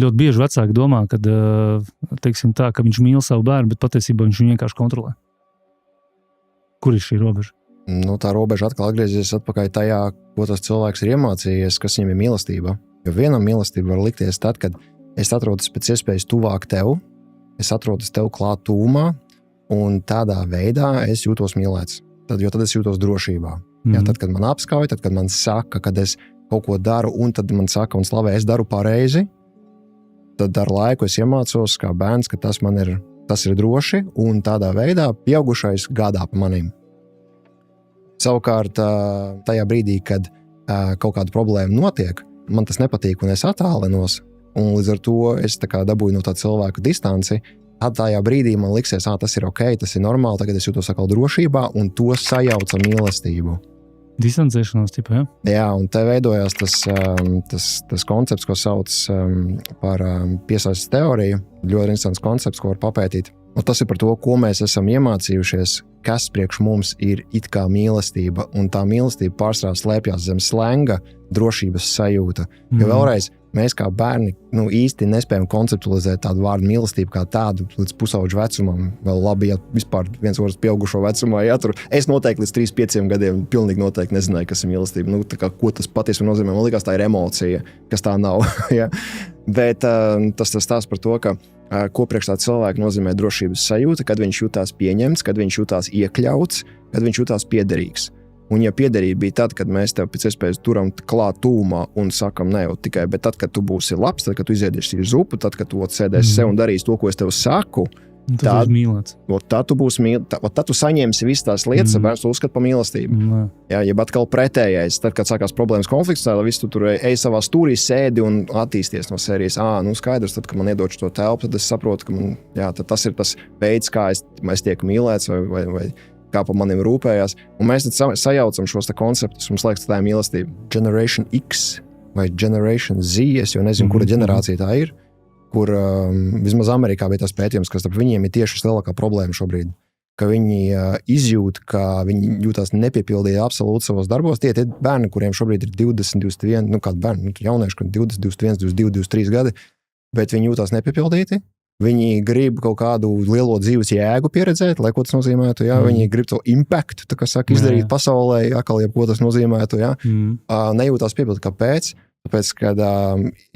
Ļoti bieži vecāki domā, ka, teiksim tā, ka viņš mīl savu bērnu, bet patiesībā viņš viņu vienkārši kontrolē. Kur ir šī robeža? Nu, tā robeža atkal atgriezīsies atpakaļ tajā, ko tas cilvēks ir iemācījies, kas viņam ir mīlestība. Jo vienam mīlestība var likties tad, kad es atrodos pēc iespējas tuvāk tev, es atrodos tev klāt tūmā, un tādā veidā es jūtos mīlēts. Tad es jūtos drošībā. Jā, tad, kad man apskauj, tad, kad man saka, kad es kaut ko daru, un tad man saka un slavē, es daru pareizi, tad ar laiku es iemācos kā bērns, ka tas ir droši, un tādā veidā pieaugušais gādā pa manim. Savukārt, tajā brīdī, kad kaut kāda problēma notiek, man tas nepatīk, un es attālinos, un līdz ar to es dabūju no tā cilvēka distanci, tajā brīdī man liksies, tas ir ok, tas ir normāli, tagad es jūtos atkal drošībā, un to sajauca mīlestību. Distancēšanās tipā, ja? Jā, un te veidojās tas koncepts, ko sauc par piesaistes teoriju. Ļoti interesants koncepts, ko var papētīt. Un tas ir par to, ko mēs esam iemācījušies, kas priekš mums ir it kā mīlestība, un tā mīlestība pārsvarā slēpjas zem slenga drošības sajūta. Jo vēlreiz, mēs kā bērni īsti nespējam konceptualizēt tādu vārdu mīlestību kā tādu līdz pusauģu vecumam. Vēl labi, ja vispār viens otrs pieaugušo vecumā jātur. Es noteikti līdz 3-5 gadiem pilnīgi noteikti nezināju, kas ir mīlestība. Ko tas patiesībā nozīmē? Man liekas, tā ir emocija, kas tā nav. Ja? Bet tas stāsts par to, ka ko priekš tā cilvēka nozīmē drošības sajūta, kad viņš jutās pieņemts, kad viņš jutās iekļauts, kad viņš jutās piederīgs. Un ja piederība bija tad, kad mēs tev pēc iespējas turam klāt tūmā un sakam ne jau tikai, bet tad, kad tu būsi labs, tad, kad tu iziediesi zupu, tad, kad tu sēdēsi sev un darīsi to, ko es tev saku, tad tu būsi mīlēts. Tad tu saņemsi visas tās lietas, bērns tu uzskata par mīlestību. Jā, ja atkal pretējais, tad, kad sākās problēmas konflikts, tad visu tu tur ej savā stūrī, sēdi un attīsties no sērijas. Skaidrs, tad, kad man iedošu to telpu, tad es saprotu, ka tad tas ir tas veids, kā es tieku mīlēts vai kā par maniem rūpējās. Un mēs tad sajaucam šos konceptus. Mums liekas, tā ir mīlestība. Generation X vai Generation Z, es jau nezinu, kura ģenerācija tā ir, kur vismaz Amerikā bija tas pētījums, ka starp viņiem ir tieši lielākā problēma šobrīd. Ka viņi izjūt, ka viņi jūtās nepiepildīti absolūti savos darbos. Tie bērni, kuriem šobrīd ir 20, 21, kādi bērni, jaunieši, kad 20, 21, 22, 23 gadi, bet viņi jūtās nepiepildīti. Viņi grib kaut kādu lielo dzīves jēgu pieredzēt, lai ko tas nozīmētu. Jā? Viņi grib to impaktu, izdarīt pasaulē, ko tas nozīmētu. Jā? Nejūtās piepildīt. Kāpēc? Tāpēc, kad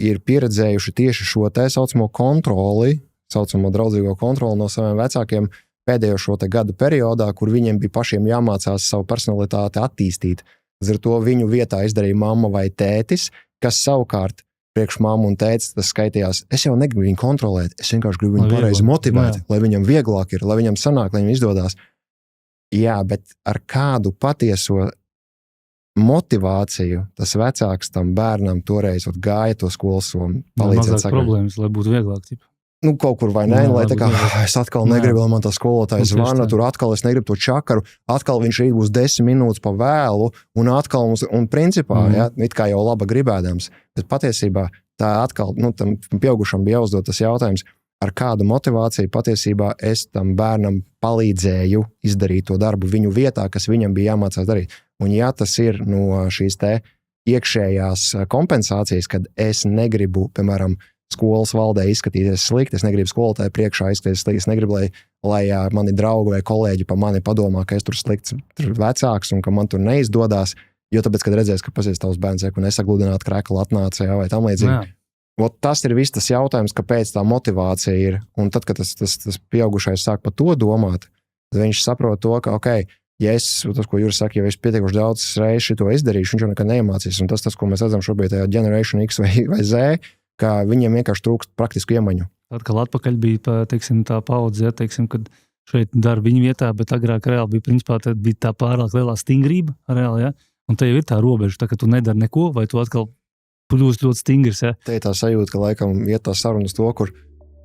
ir pieredzējuši tieši šo saucamo kontroli, saucamo draudzīgo kontroli no saviem vecākiem pēdējo šo gadu periodā, kur viņiem bija pašiem jāmācās savu personalitāti attīstīt. Līdz ar to viņu vietā izdarīja mamma vai tētis, kas savukārt priekš mammu un tētis tas skaitījās. Es jau negribu viņu kontrolēt, es vienkārši gribu viņu pareizi motivēt, lai viņam vieglāk ir, lai viņam sanāk, lai viņam izdodās. Jā, bet ar kādu patieso motivāciju tas vecāks tam bērnam toreiz gāja to skolas somu. Mazāk problēmas, lai būtu vieglāk. Kaut kur vai nē, lai es atkal negribu, lai man tā skolotājs zvana, tur atkal es negribu to čakaru, atkal viņš rīt būs 10 minūtes pa vēlu, un atkal un principā, it kā jau laba gribēdams, bet patiesībā tā atkal, tam pieaugušam bija jāuzdod tas jautājums, ar kādu motivāciju patiesībā es tam bērnam palīdzēju izdarīt to darbu viņu vietā, kas viņam bija jāmācās darīt. Un ja tas ir no šīs iekšējās kompensācijas, kad es negribu, piemēram, skolas valdē izskatīties slikti, es negribu skolotāju priekšā izskatīties slikti, es negribu, lai mani draugi vai kolēģi pa mani padomā, ka es tur slikts vecāks un ka man tur neizdodas, jo tāpēc, kad redzēs, ka pasies tavs bērns, un nesagludināt kreklu atnāca, vai tam līdzīgi. Tas ir viss tas jautājums, kāpēc tā motivācija ir, un tad, kad tas pieaugušais sāk par to domāt, tad viņš saprot to, ka, ja es, tas, ko Juris saka, ja es pietiekuši daudz reizes šito izdarīšu, viņš jau nekad neiemācīs, un tas, ko mēs redzam šobrīd tajā Generation X vai Z, ka viņiem vienkārši trūkst praktisku iemaņu. Atkal atpakaļ bija, tā paudze, kad šeit dara viņu vietā, bet agrāk reāli bija, principā, bija tā pārāk lielā stingrība, reāli, ja? Un te jau ir tā robeža, ka tu nedari neko, vai tu atkal kļūst ļoti stingrs, ja? Te ir tā sajūta, ka laikam iet tā sarunas to, kur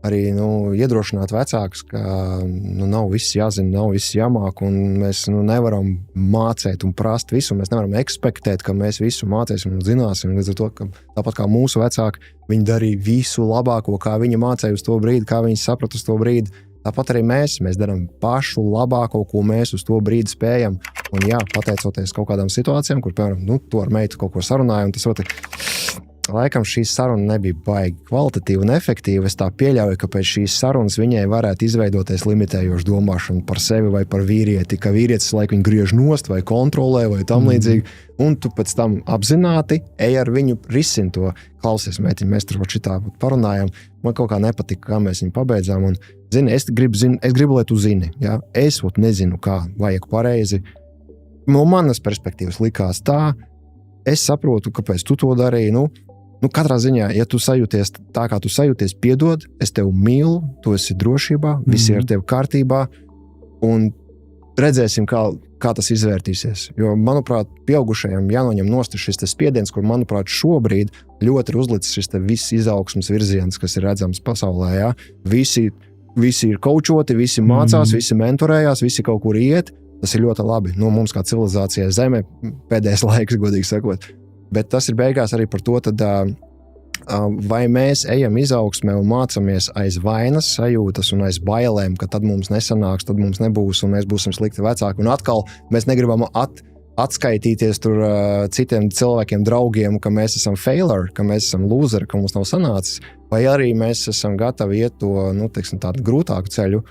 arī iedrošināt vecākus, ka nav viss jāzina, nav viss jāmāk, un mēs nevaram mācēt un prast visu, mēs nevaram ekspektēt, ka mēs visu mācēsim un zināsim, līdz ar to, ka tāpat kā mūsu vecāki, viņi darīja visu labāko, kā viņi mācēja uz to brīdi, kā viņi saprata uz to brīdi, tāpat arī mēs darām pašu labāko, ko mēs uz to brīdi spējam, un jā, pateicoties kaut kādām situācijām, kur, piemēram, tu ar meitu kaut ko sarunāji, un tas laikam šī saruna nebija baigi kvalitatīva un efektīva. Es tā pieļauju, ka pēc šīs sarunas viņai varētu izveidoties limitējoša domāšana par sevi vai par vīrieti, ka vīrietis laiku viņu griež nost vai kontrolē vai tam līdzīgi. Un tu pēc tam apzināti ej ar viņu risini to. Klausies, meitiņ, mēs tur šitā parunājām. Man kaut kā nepatika, kā mēs viņu pabeidzām. Un, zini, es gribu, lai tu zini. Ja? Es nezinu, kā vajag pareizi. No manas perspektīvas likās tā. Es saprotu, kāpēc tu to darīji. Nu, katrā ziņā, ja tu sajūties tā, kā tu sajūties, piedod, es tevi mīlu, tu esi drošībā, visi ar tevi kārtībā, un redzēsim, kā tas izvērtīsies. Jo, manuprāt, pieaugušajiem jānoņem nost šis spiediens, kur, manuprāt, šobrīd ļoti ir uzlicis šis viss izaugsmes virziens, kas ir redzams pasaulē. Ja? Visi ir kaučoti, visi mācās, visi mentorējās, visi kaut kur iet. Tas ir ļoti labi. Mums kā civilizācijai Zemē pēdējais laiks, godīgi sakot. Bet tas ir beigās arī par to, tad, vai mēs ejam izaugsmē un mācamies aiz vainas sajūtas un aiz bailēm, ka tad mums nesanāks, tad mums nebūs un mēs būsim slikti vecāki. Un atkal mēs negribam atskaitīties tur citiem cilvēkiem, draugiem, ka mēs esam failure, ka mēs esam loseri, ka mums nav sanācis. Vai arī mēs esam gatavi iet to, tādu grūtāku ceļu,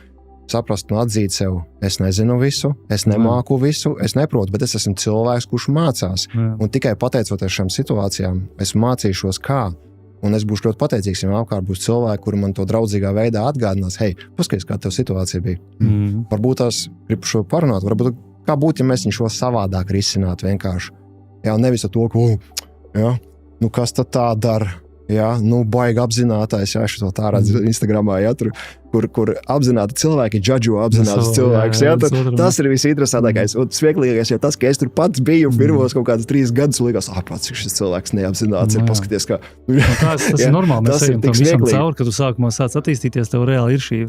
saprast un atzīt sev, es nezinu visu, es nemāku visu, es neprotu, bet es esmu cilvēks, kurš mācās. Un tikai pateicoties šām situācijām, es mācīšos kā. Un es būšu ļoti pateicīgs, ja apkārt būs cilvēki, kuri man to draudzīgā veidā atgādinās, hei, paskaties, kā tev situācija bija. Varbūt tās gribu šo parunāt, varbūt kā būtu, ja mēs viņu šo savādāk risinātu vienkārši. Jā, nevis ar to, ka, kas tad tā dara? Jā, baigi apzinātais, jā, šo tā redz Instagramā, jā, tur, kur apzināti cilvēki judžo apzinātus cilvēkus. Jā, tas ir visinteresantākais un smieklīgākais, ja tas, ka es tur pats biju pirmos kaut kādus 3 gadus, likās, pats šis cilvēks neapzināts ir, paskaties, kā. Tas ir normāli, mēs ejam tam visam cauri, kad tu sākumā sāc attīstīties, tev reāli ir šī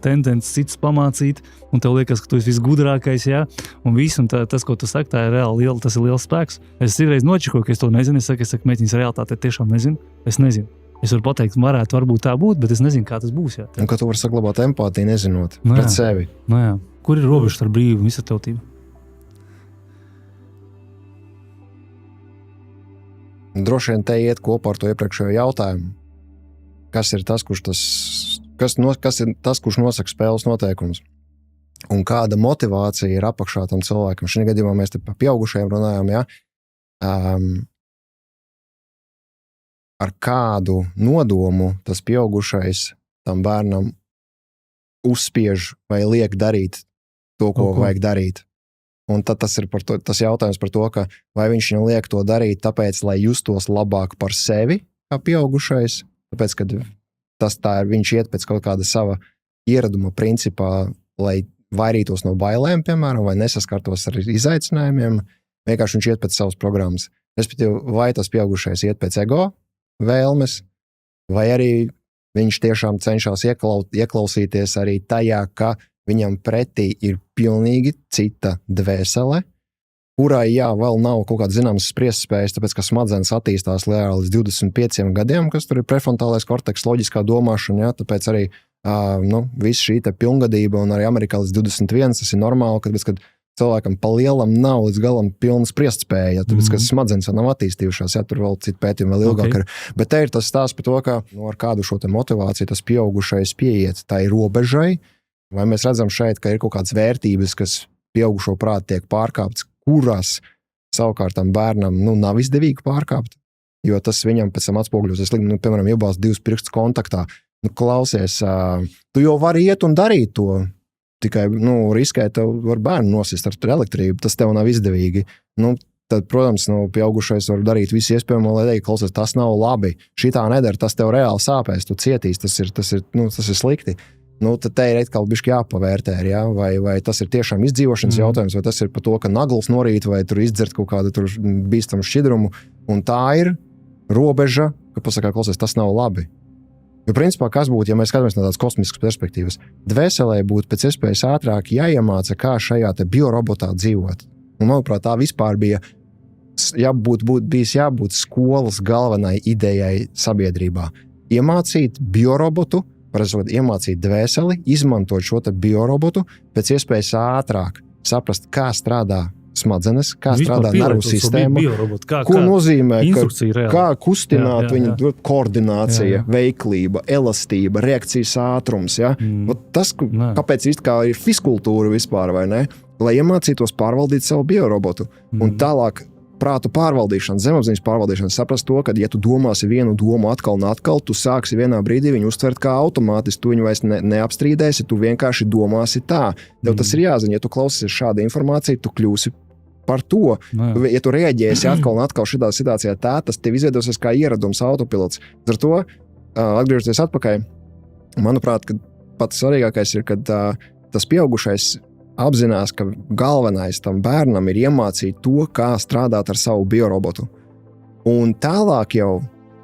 tendence cits pamācīt, un tev liekas, ka tu esi visgudrākais, jā, un viss, un tas, ko tu saki, tā ir reāli liela, tas ir liels spēks. Es citreiz nočikoju, ka es to nezinu, es saku, meitiņas realitāte tiešām nezinu, es nezinu. Es varu pateikt, varbūt tā būt, bet es nezinu, kā tas būs. Jā, un ka tu vari saglabāt empātiju, nezinot pret sevi. Jā. Kur ir robeža starp brīvu un visatautību? Droši vien te iet kopā ar to iepriekšējo jautājumu. Kas ir tas, kurš nosaka spēles noteikumus? Un kāda motivācija ir apakšā tam cilvēkam? Šajā gadījumā mēs te par pieaugušajiem runājam, jā. Ar kādu nodomu tas pieaugušais tam bērnam uzspiež vai liek darīt to, ko vajag darīt. Un tad tas ir tas jautājums par to, ka vai viņš viņam liek to darīt tāpēc, lai justos labāk par sevi, kā pieaugušais, tāpēc, ka viņš iet pēc kaut kāda sava ieraduma principā, lai vairītos no bailēm, piemēram, vai nesaskartos ar izaicinājumiem, vienkārši viņš iet pēc savas programmas. Respektīvi, vai tas pieaugušais iet pēc ego vēlmes, vai arī viņš tiešām cenšas ieklausīties arī tajā, ka viņam pretī ir pilnīgi cita dvēsele, kurai, vēl nav kaut kāda zināmas spriestspējas, tāpēc, ka smadzenes attīstās līdz 25 gadiem, kas tur ir prefrontālais korteks, loģiskā domāšana, tāpēc arī viss šī te pilngadība un arī Amerikā līdz 21, tas ir normāli, kad cilvēkam pa lielam nav līdz galam pilna spriestspēja, tāpēc, ka smadzenes nav attīstījušās, tur vēl citu pētījumu vēl ilgāk. Bet te ir tas stāsts par to, ka ar kādu šo te motivāciju tas pieaugušais pieiet tai robežai, vai mēs redzam šeit, ka ir kaut kādas vērtības, kas pieaugušo prātu tiek pārkāptas, kuras savukārt tam bērnam nav izdevīgi pārkāpt, jo tas viņam pēc tam atspoguļosies, piemēram, iebāzt 2 pirkstus kontaktā. Klausies, tu jau vari iet un darīt to, tikai riskēt, tev var bērnu nosist ar elektrību, tas tev nav izdevīgi. Tad, protams, pieaugušais var darīt visu iespējamo, lai teikt, klausies, tas nav labi, šitā nedara, tas tev reāli sāpēs, tu cietīs, tas ir slikti. Tad te ir atkal bišķi jāpavērtē, ja? vai tas ir tiešām izdzīvošanas jautājums, vai tas ir par to, ka nagls norīt, vai tur izdzert kaut kādu tur bīstamu šķidrumu, un tā ir robeža, ka pasakā, klausies, tas nav labi. Jo, principā, kas būtu, ja mēs skatāmies no tādas kosmiskas perspektīvas, dvēselē būtu pēc iespējas ātrāk jāiemāca, kā šajā te biorobotā dzīvot. Un, manuprāt, tā vispār bija jābūt skolas galvenai idejai sabiedrībā. Iemācīt biorobotu, iemācīt dvēseli, izmantot šo te biorobotu, pēc iespējas ātrāk saprast, kā strādā smadzenes, kā strādā nervu sistēma, ko nozīmē, kā kustināt viņu koordinācija, veiklība, elastība, reakcijas ātrums. Ja? Tas, kāpēc ir fiskultūra vispār, vai ne? Lai iemācītos pārvaldīt savu biorobotu. Un tālāk prātu pārvaldīšana, zemapziņas pārvaldīšana, saprast to, ka, ja tu domāsi vienu domu atkal un atkal, tu sāksi vienā brīdī viņu uztvert kā automātiski, tu viņu vairs neapstrīdēsi, tu vienkārši domāsi tā. Tev tas ir jāzina, ja tu klausies šādu informāciju, tu kļūsi par to. Ja tu reaģēsi atkal un atkal šitā situācijā tā, tas tev izveidosies kā ieradums autopilots. Ar to, atgriežoties atpakaļ, manuprāt, ka pats svarīgākais ir, kad tas pieaugušais apzinās, ka galvenais tam bērnam ir iemācīt to, kā strādāt ar savu biorobotu. Un tālāk jau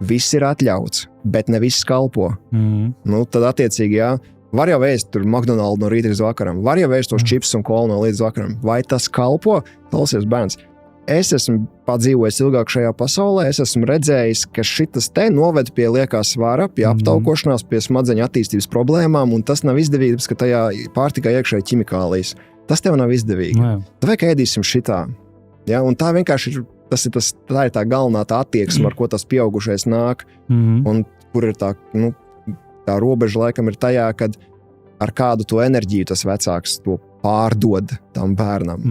viss ir atļauts, bet ne viss kalpo. Tad attiecīgi, var jau ēst tur McDonald's no rīta līdz vakaram, var jau ēst tos čips un kolu no līdz vakaram. Vai tas kalpo? Klausies, bērns. Es esmu padzīvojis ilgāk šajā pasaulē, es esmu redzējis, ka šitas te noved pie liekā svara, pie aptaukošanās, pie smadzeņu attīstības problēmām, un tas nav izdevības, ka tajā pārtikā iekšēji ķimikālijas. Tas tev nav izdevīgi. Tā vajag ēdīsim šitā. Ja? Un tā vienkārši ir, tā ir tā galvenā tā attieksme, ar ko tas pieaugušais nāk, un kur ir tā robeža laikam ir tajā, kad ar kādu to enerģiju tas vecāks to pārdod tam bērnam.